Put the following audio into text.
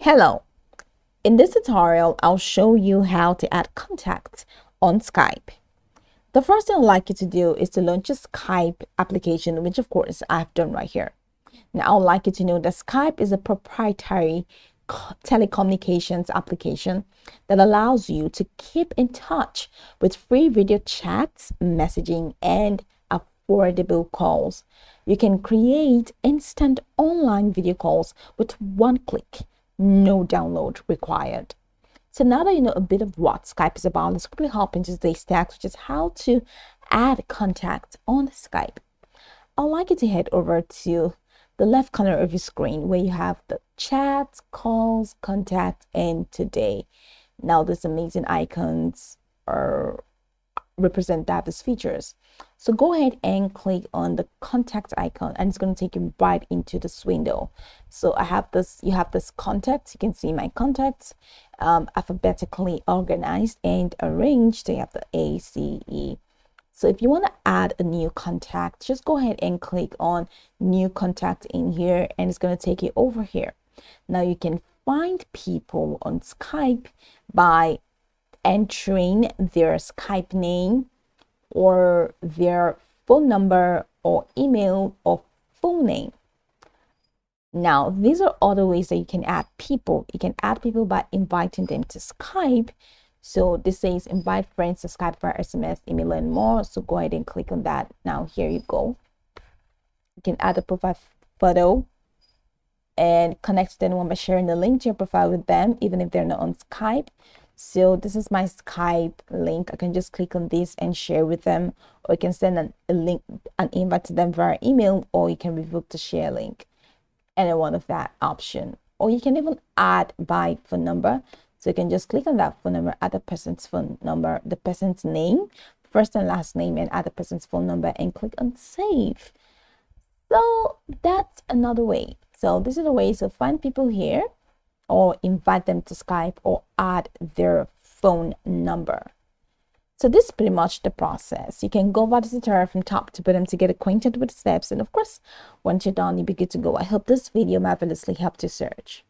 Hello, in this tutorial, I'll show you how to add contacts on Skype. The first thing I'd like you to do is to launch a Skype application, which of course I've done right here. Now I'd like you to know that Skype is a proprietary telecommunications application that allows you to keep in touch with free video chats, messaging, and affordable calls. You can create instant online video calls with one click, no download required. So now that you know a bit of what Skype is about, let's quickly hop into today's task, which is how to add contacts on Skype. I'd like you to head over to the left corner of your screen where you have the chats, calls, contact, and today. Now these amazing icons are represent these features. So go ahead and click on the contact icon and it's going to take you right into this window. So you have this contact. You can see my contacts alphabetically organized and arranged. So you have the A, C, E. So if you want to add a new contact, just go ahead and click on new contact in here and it's going to take you over here. Now you can find people on Skype by entering their Skype name or their phone number or email or full name. Now, these are other ways that you can add people. You can add people by inviting them to Skype. So this says invite friends to Skype via SMS, email, and more. So go ahead and click on that. Now, here you go. You can add a profile photo and connect to anyone by sharing the link to your profile with them, even if they're not on Skype. So this is my Skype link. I can just click on this and share with them, or you can send a link, an invite to them via email, or you can revoke the share link, any one of that option. Or you can even add by phone number. So you can just click on that phone number, add the person's phone number, the person's name, first and last name, and add the person's phone number and click on save. So that's another way. So this is a way to find people here, or invite them to Skype, or add their phone number. So this is pretty much the process. You can go over the tutorial from top to bottom to get acquainted with the steps. And of course, once you're done, you'll be good to go. I hope this video marvelously helped you search.